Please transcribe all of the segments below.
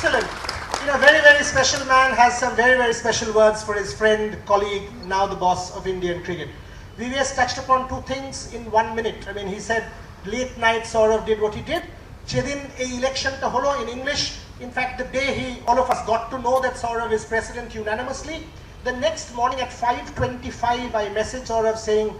Excellent. You know, very, very special man has some very, very special words for his friend, colleague, now the boss of Indian cricket. VVS touched upon two things in 1 minute. I mean, he said, late night Sourav did what he did. Chedin election ta holo in English. In fact, the day all of us got to know that Sourav is president unanimously, the next morning at 5:25, I messaged Sourav saying,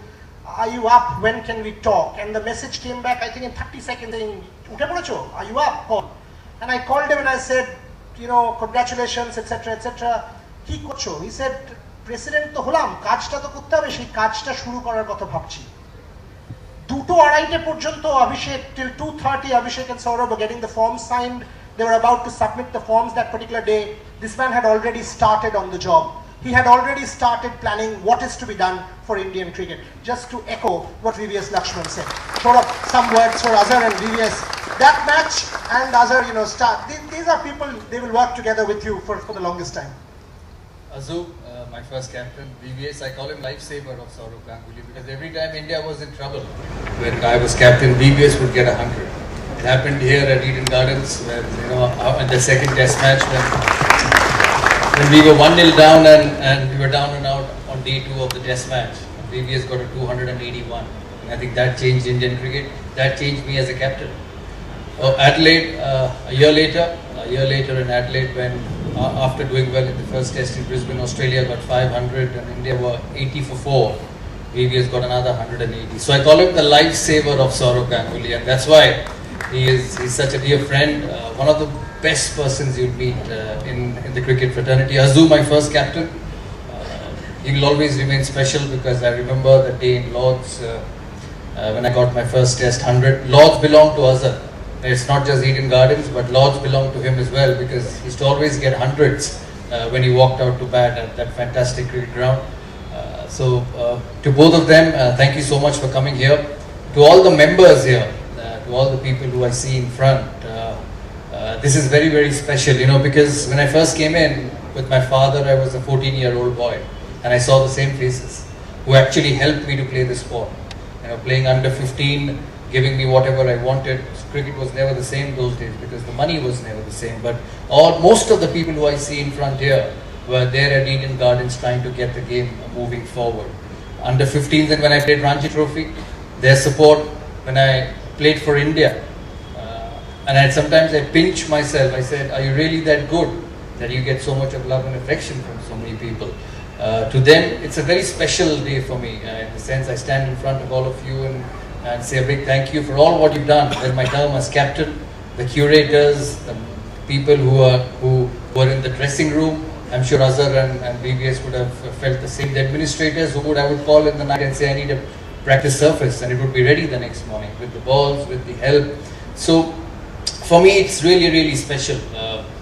are you up? When can we talk? And the message came back, I think in 30 seconds saying, are you up, Paul? And I called him and I said, you know, congratulations, etc., etc. He said, President to holam, kajta to korte hobe, sei kajta shuru korar kotha bhabchi. 2:30 porjonto Abhishek, till 2:30 Abhishek and Sourav were getting the forms signed. They were about to submit the forms that particular day. This man had already started on the job. He had already started planning what is to be done for Indian cricket. Just to echo what VVS Laxman said. Sort of some words for Azhar and VVS. That match and Azhar, you know, these are people, they will work together with you for the longest time. Azu, my first captain, VVS, I call him lifesaver of Sourav Ganguly because every time India was in trouble, when I was captain, VVS would get 100. It happened here at Eden Gardens, when, you know, in the second test match, when we were 1-0 down and we were down and out on day 2 of the test match. VVS got a 281. And I think that changed Indian cricket. That changed me as a captain. Adelaide, a year later in Adelaide, when after doing well in the first test in Brisbane, Australia got 500 and India were 80 for 4. VVS got another 180. So I call him the lifesaver of Sourav Ganguly, and that's why he's such a dear friend, one of the best persons you'd meet in the cricket fraternity. Azu, my first captain, he will always remain special because I remember the day in Lords when I got my first test 100. Lords belonged to Azhar. It's not just Eden Gardens, but Lords belonged to him as well because he used to always get hundreds when he walked out to bat at that fantastic cricket ground. So to both of them, thank you so much for coming here. To all the members here, to all the people who I see in front, this is very, very special, you know, because when I first came in with my father, I was a 14-year-old boy and I saw the same faces who actually helped me to play the sport. You know, playing under 15, giving me whatever I wanted. Cricket was never the same those days because the money was never the same. But most of the people who I see in front here were there at Eden Gardens trying to get the game moving forward. Under 15s, and when I played Ranji Trophy, their support when I played for India. And sometimes I pinch myself. I said, are you really that good that you get so much of love and affection from so many people? To them, it's a very special day for me. In the sense, I stand in front of all of you and say a big thank you for all what you've done. In my term as captain, the curators, the people who are in the dressing room. I'm sure Azhar and VVS would have felt the same. The administrators who I would call in the night and say, I need a practice surface, and it would be ready the next morning with the balls, with the help. So for me, it's really, really special.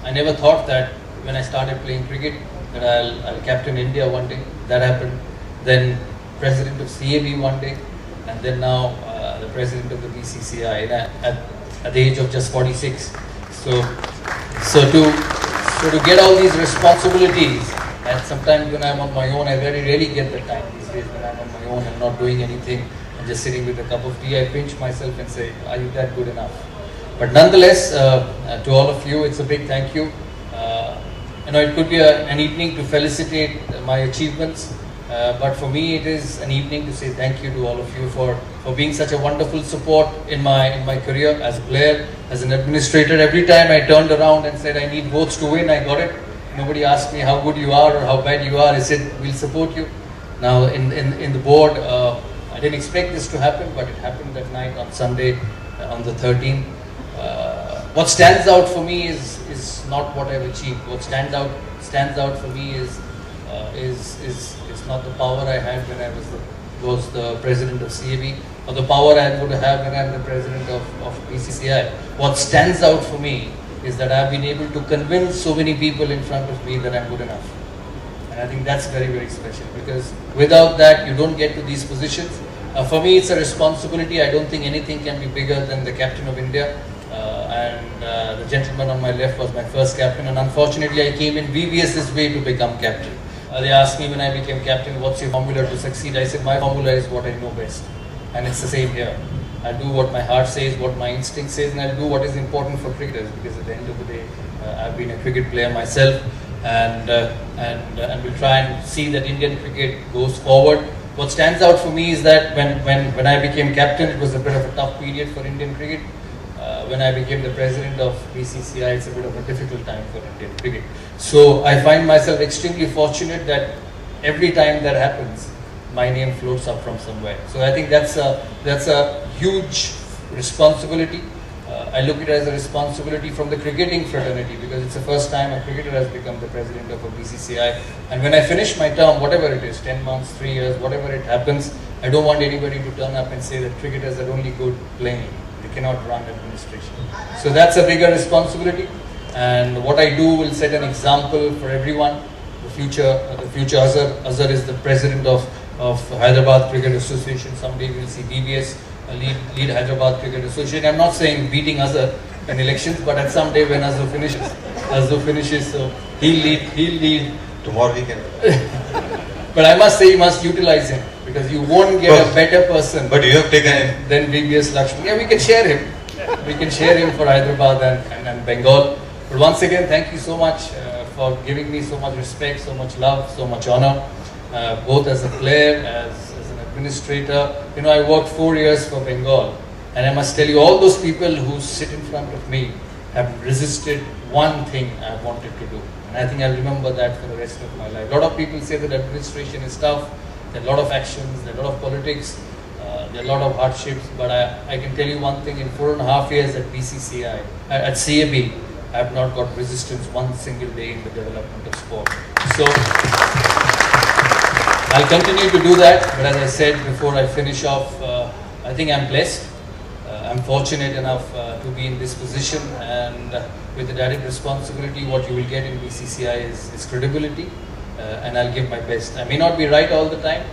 I never thought that when I started playing cricket that I'll captain India one day. That happened. Then president of CAB one day, and then now the president of the BCCI at the age of just 46. So to get all these responsibilities, and sometimes when I'm on my own, I very rarely get the time these days when I'm on my own and not doing anything and just sitting with a cup of tea. I pinch myself and say, are you that good enough? But nonetheless, to all of you, it's a big thank you. You know, it could be an evening to felicitate my achievements, but for me, it is an evening to say thank you to all of you for being such a wonderful support in my career as a player, as an administrator. Every time I turned around and said I need votes to win, I got it. Nobody asked me how good you are or how bad you are. I said we'll support you. Now in the board, I didn't expect this to happen, but it happened that night on Sunday, on the 13th. What stands out for me is not what I've achieved. What stands out for me is not the power I had when I was the president of CAB, or the power I would have when I'm the president of BCCI. What stands out for me is that I've been able to convince so many people in front of me that I'm good enough. And I think that's very, very special, because without that, you don't get to these positions. For me, it's a responsibility. I don't think anything can be bigger than the captain of India. The gentleman on my left was my first captain, and unfortunately, I came in VVS's way to become captain. They asked me when I became captain, what's your formula to succeed? I said, my formula is what I know best. And it's the same here. I'll do what my heart says, what my instinct says, and I'll do what is important for cricketers, because at the end of the day, I've been a cricket player myself, and we'll try and see that Indian cricket goes forward. What stands out for me is that when I became captain, it was a bit of a tough period for Indian cricket. When I became the president of BCCI, it's a bit of a difficult time for Indian cricket. So I find myself extremely fortunate that every time that happens, my name floats up from somewhere. So I think that's a huge responsibility. I look at it as a responsibility from the cricketing fraternity, because it's the first time a cricketer has become the president of a BCCI. And when I finish my term, whatever it is, 10 months, 3 years, whatever it happens, I don't want anybody to turn up and say that cricketers are only good playing. They cannot run administration. So that's a bigger responsibility. And what I do will set an example for everyone. The future Azhar is the president of Hyderabad Cricket Association. Someday we'll see VVS lead Hyderabad Cricket Association. I'm not saying beating Azhar in elections, but at some day when Azhar finishes, so he'll lead. Tomorrow we can. But I must say, you must utilize him, because you won't get a better person. But you have taken him. Than VVS Laxman. Yeah, we can share him. We can share him for Hyderabad and Bengal. But once again, thank you so much for giving me so much respect, so much love, so much honor, both as a player, as an administrator. You know, I worked 4 years for Bengal, and I must tell you, all those people who sit in front of me have resisted one thing I wanted to do. And I think I'll remember that for the rest of my life. A lot of people say that administration is tough, there are a lot of actions, there are a lot of politics, there are a lot of hardships, but I can tell you one thing: in 4.5 years at BCCI, at CAB, I have not got resistance one single day in the development of sport. So I'll continue to do that, but as I said before I finish off, I think I'm blessed. I'm fortunate enough to be in this position, and with the direct responsibility, what you will get in BCCI is credibility, and I'll give my best. I may not be right all the time,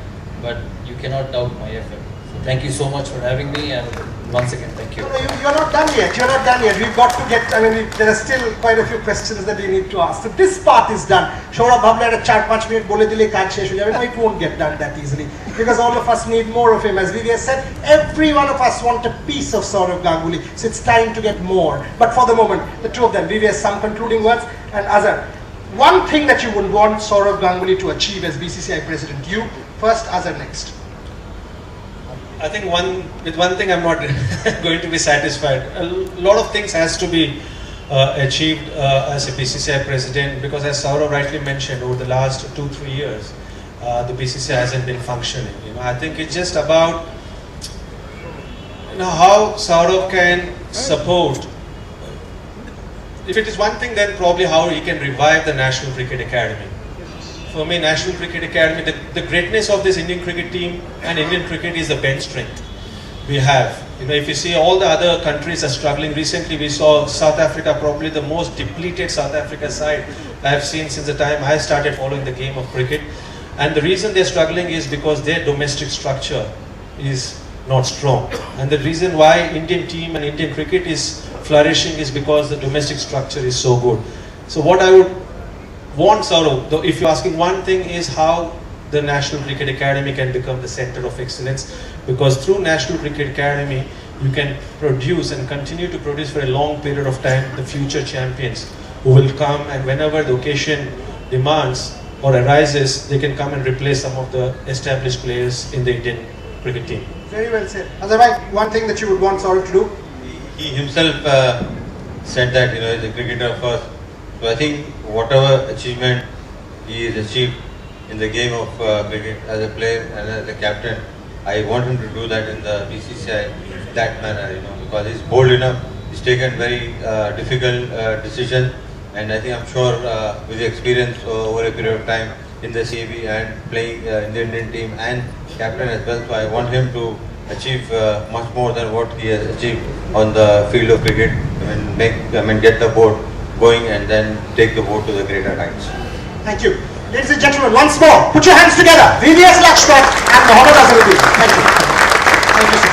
but you cannot doubt my effort. So thank you so much for having me, and once again, thank you. You're not done yet. You're not done yet. We've got to get, there are still quite a few questions that we need to ask. So this part is done. Sourav bhabla at 4-5 minute bole dile kaaj shesh ho jabe. No, it won't get done that easily, because all of us need more of him. As VVS said, every one of us want a piece of Sourav Ganguly. So it's time to get more. But for the moment, the two of them, VVS, some concluding words, and Azhar, one thing that you would want Sourav Ganguly to achieve as BCCI president. You first, Azhar next. I think with one thing I'm not going to be satisfied. A lot of things has to be achieved as a BCCI president, because as Sourav rightly mentioned, over the last 2-3 years, the BCCI hasn't been functioning. You know, I think it's just about how Sourav can support. If it is one thing, then probably how he can revive the National Cricket Academy. For me, National Cricket Academy, the greatness of this Indian cricket team and Indian cricket is the bench strength we have. You know, if you see, all the other countries are struggling. Recently, we saw South Africa, probably the most depleted South Africa side I have seen since the time I started following the game of cricket. And the reason they're struggling is because their domestic structure is not strong. And the reason why Indian team and Indian cricket is flourishing is because the domestic structure is so good. So what I would want Sourav, if you're asking one thing, is how the National Cricket Academy can become the center of excellence, because through National Cricket Academy you can produce and continue to produce for a long period of time the future champions who will come, and whenever the occasion demands or arises, they can come and replace some of the established players in the Indian cricket team. Very well said. Azhar, one thing that you would want Sourav to do? He himself said that, he's a cricketer first. So I think whatever achievement he has achieved in the game of cricket as a player and as a captain, I want him to do that in the BCCI that manner, because he's bold enough. He's taken very difficult decisions, and I think I'm sure with the experience over a period of time in the CAB and playing in the Indian team and captain as well. So I want him to achieve much more than what he has achieved on the field of cricket. Get the board going and then take the board to the greater heights. Thank you. Ladies and gentlemen, once more, put your hands together. VVS Laxman and Mohammad Azharuddin. Thank you. Thank you so much.